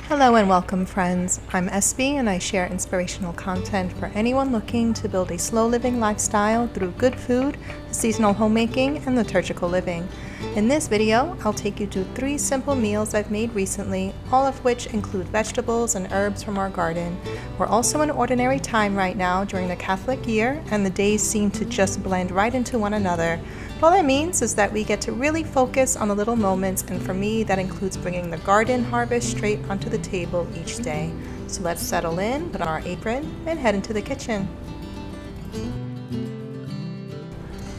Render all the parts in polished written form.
Hello and welcome, friends. I'm SB and I share inspirational content for anyone looking to build a slow living lifestyle through good food, seasonal homemaking, and liturgical living. In this video, I'll take you to 3 simple meals I've made recently, all of which include vegetables and herbs from our garden. We're also in ordinary time right now during the Catholic year, and the days seem to just blend right into one another. All that means is that we get to really focus on the little moments, and for me that includes bringing the garden harvest straight onto the table each day. So let's settle in, put on our apron, and head into the kitchen.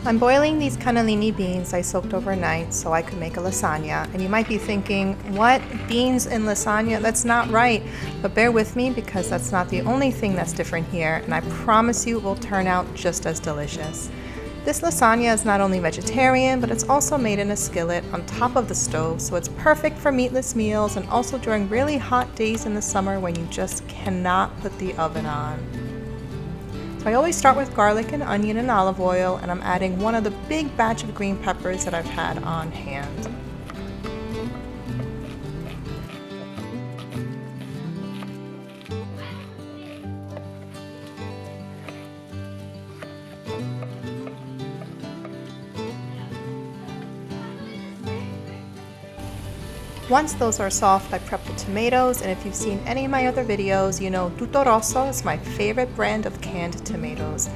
I'm boiling these cannellini beans I soaked overnight so I could make a lasagna. And you might be thinking, what? Beans in lasagna? That's not right. But bear with me because that's not the only thing that's different here, and I promise you it will turn out just as delicious. This lasagna is not only vegetarian, but it's also made in a skillet on top of the stove, so it's perfect for meatless meals and also during really hot days in the summer when you just cannot put the oven on. So I always start with garlic and onion and olive oil, and I'm adding one of the big batch of green peppers that I've had on hand. Once those are soft, I prep the tomatoes, and if you've seen any of my other videos, you know Tutto Rosso is my favorite brand of canned tomatoes.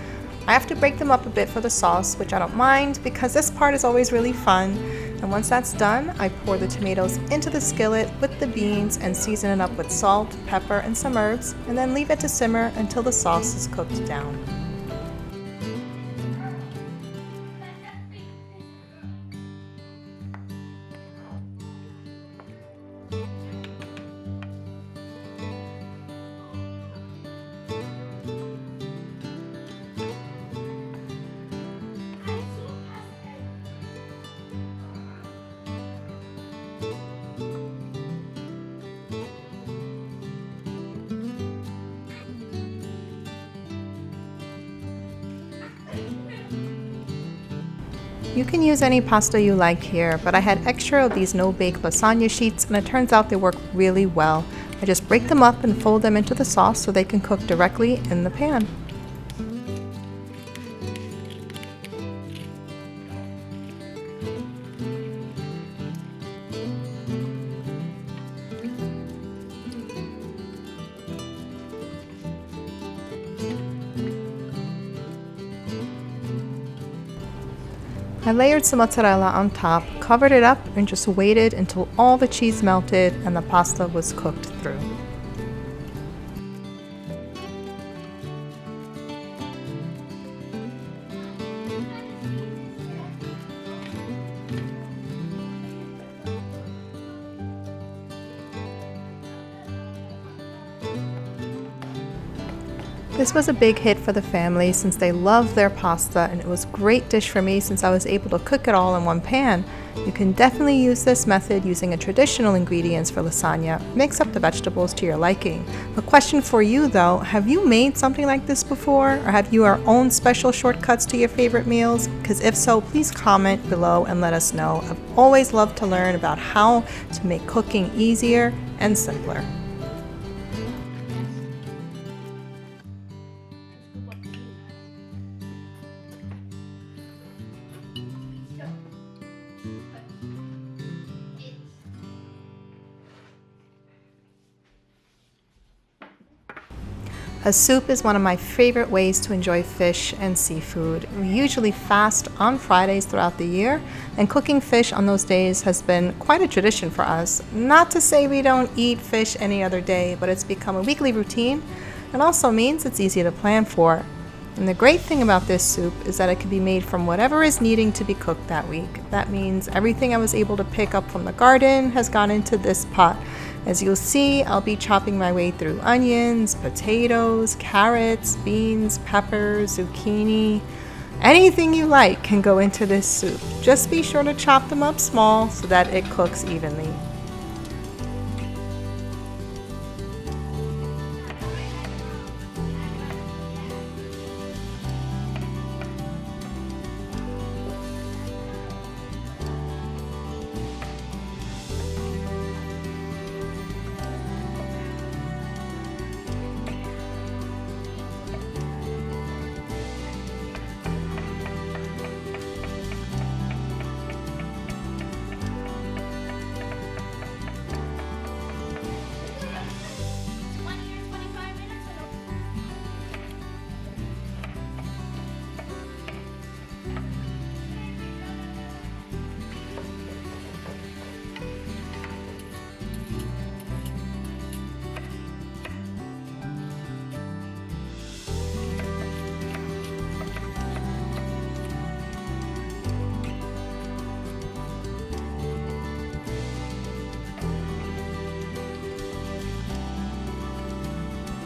I have to break them up a bit for the sauce, which I don't mind because this part is always really fun. And once that's done, I pour the tomatoes into the skillet with the beans and season it up with salt, pepper, and some herbs, and then leave it to simmer until the sauce is cooked down. You can use any pasta you like here, but I had extra of these no-bake lasagna sheets, and it turns out they work really well. I just break them up and fold them into the sauce so they can cook directly in the pan. I layered some mozzarella on top, covered it up, and just waited until all the cheese melted and the pasta was cooked through. This was a big hit for the family since they love their pasta, and it was a great dish for me since I was able to cook it all in one pan. You can definitely use this method using a traditional ingredients for lasagna. Mix up the vegetables to your liking. A question for you though, have you made something like this before? Or have you our own special shortcuts to your favorite meals? Because if so, please comment below and let us know. I've always loved to learn about how to make cooking easier and simpler. A soup is one of my favorite ways to enjoy fish and seafood. We usually fast on Fridays throughout the year, and cooking fish on those days has been quite a tradition for us. Not to say we don't eat fish any other day, but it's become a weekly routine. It also means it's easy to plan for. And the great thing about this soup is that it can be made from whatever is needing to be cooked that week. That means everything I was able to pick up from the garden has gone into this pot. As you'll see, I'll be chopping my way through onions, potatoes, carrots, beans, peppers, zucchini. Anything you like can go into this soup. Just be sure to chop them up small so that it cooks evenly.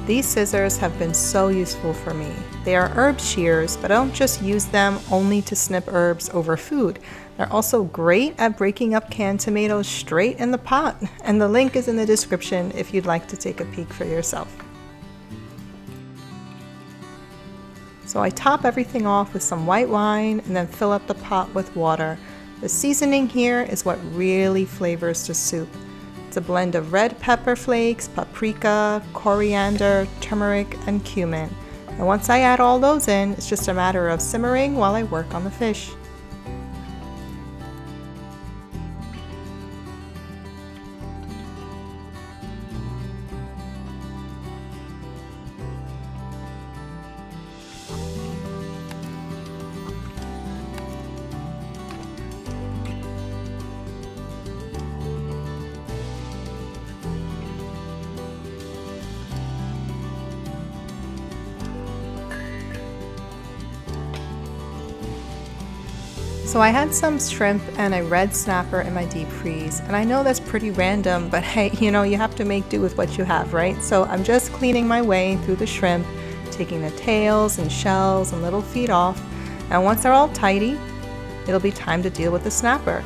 These scissors have been so useful for me. They are herb shears, but I don't just use them only to snip herbs over food. They're also great at breaking up canned tomatoes straight in the pot, and the link is in the description if you'd like to take a peek for yourself. So I top everything off with some white wine and then fill up the pot with water. The seasoning here is what really flavors the soup. It's a blend of red pepper flakes, paprika, coriander, turmeric, and cumin. And once I add all those in, it's just a matter of simmering while I work on the fish. So I had some shrimp and a red snapper in my deep freeze, and I know that's pretty random, but hey, you have to make do with what you have, right? So I'm just cleaning my way through the shrimp, taking the tails and shells and little feet off, and once they're all tidy, it'll be time to deal with the snapper.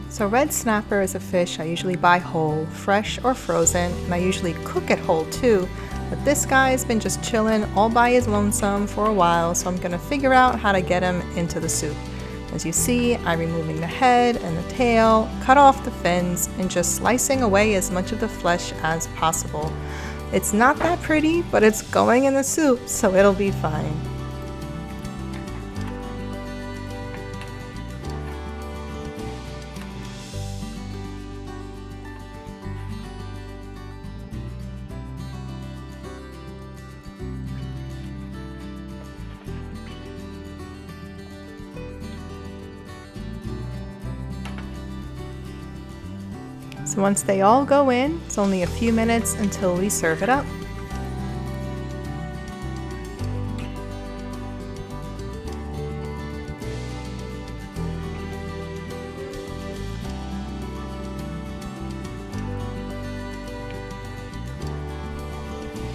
So red snapper is a fish I usually buy whole, fresh or frozen, and I usually cook it whole too, but this guy's been just chilling all by his lonesome for a while, so I'm gonna figure out how to get him into the soup. As you see, I'm removing the head and the tail, cut off the fins, and just slicing away as much of the flesh as possible. It's not that pretty, but it's going in the soup, so it'll be fine. So once they all go in, it's only a few minutes until we serve it up.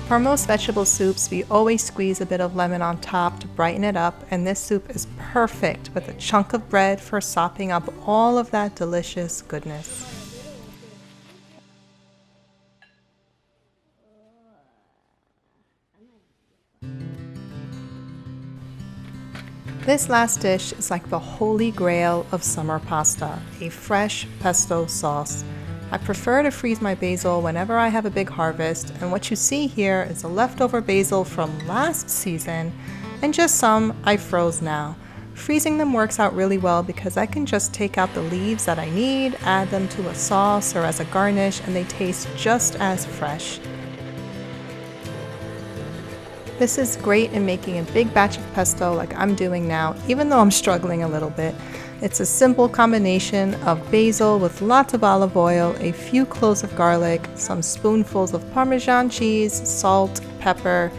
For most vegetable soups, we always squeeze a bit of lemon on top to brighten it up, and this soup is perfect with a chunk of bread for sopping up all of that delicious goodness. This last dish is like the holy grail of summer pasta, a fresh pesto sauce. I prefer to freeze my basil whenever I have a big harvest, and what you see here is the leftover basil from last season and just some I froze now. Freezing them works out really well because I can just take out the leaves that I need, add them to a sauce or as a garnish, and they taste just as fresh. This is great in making a big batch of pesto like I'm doing now, even though I'm struggling a little bit. It's a simple combination of basil with lots of olive oil, a few cloves of garlic, some spoonfuls of Parmesan cheese, salt, pepper,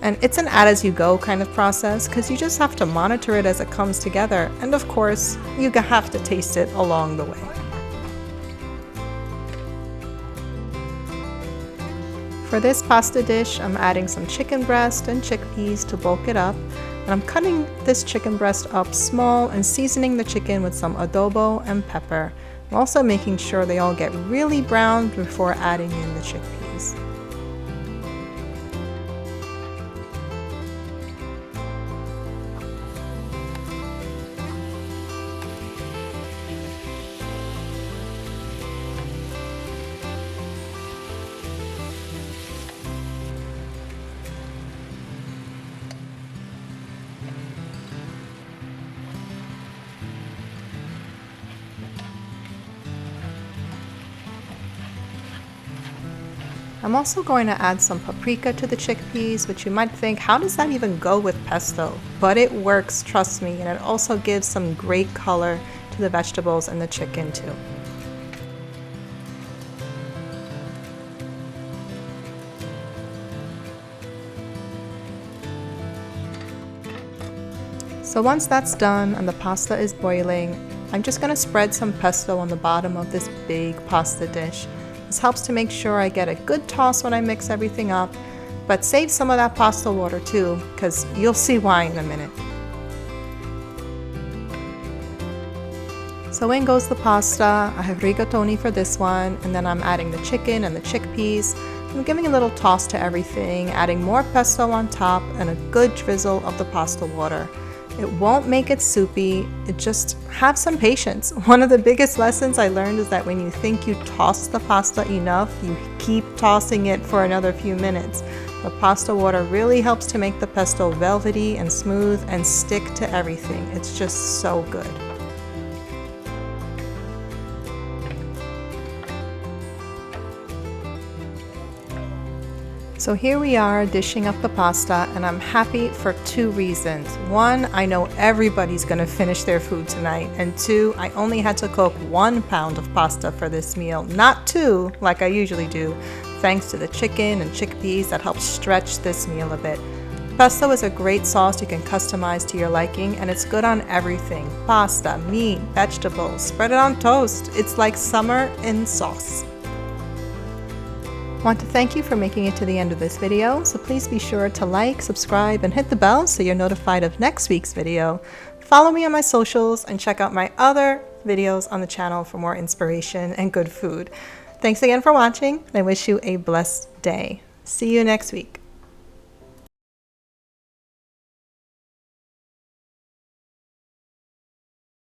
and it's an add-as-you-go kind of process because you just have to monitor it as it comes together, and of course, you have to taste it along the way. For this pasta dish, I'm adding some chicken breast and chickpeas to bulk it up, and I'm cutting this chicken breast up small and seasoning the chicken with some adobo and pepper. I'm also making sure they all get really brown before adding in the chickpeas. I'm also going to add some paprika to the chickpeas, which you might think, how does that even go with pesto? But it works, trust me, and it also gives some great color to the vegetables and the chicken too. So once that's done and the pasta is boiling, I'm just going to spread some pesto on the bottom of this big pasta dish. This helps to make sure I get a good toss when I mix everything up, but save some of that pasta water too, because you'll see why in a minute. So in goes the pasta. I have rigatoni for this one, and then I'm adding the chicken and the chickpeas. I'm giving a little toss to everything, adding more pesto on top and a good drizzle of the pasta water. It won't make it soupy, just have some patience. One of the biggest lessons I learned is that when you think you toss the pasta enough, you keep tossing it for another few minutes. The pasta water really helps to make the pesto velvety and smooth and stick to everything. It's just so good. So here we are dishing up the pasta, and I'm happy for two reasons. One, I know everybody's gonna finish their food tonight, and two, I only had to cook 1 pound of pasta for this meal, not 2 like I usually do, thanks to the chicken and chickpeas that help stretch this meal a bit. Pesto is a great sauce you can customize to your liking, and it's good on everything: pasta, meat, vegetables, spread it on toast. It's like summer in sauce. Want to thank you for making it to the end of this video, so please be sure to like, subscribe, and hit the bell so you're notified of next week's video. Follow me on my socials and check out my other videos on the channel for more inspiration and good food. Thanks again for watching, and I wish you a blessed day. See you next week.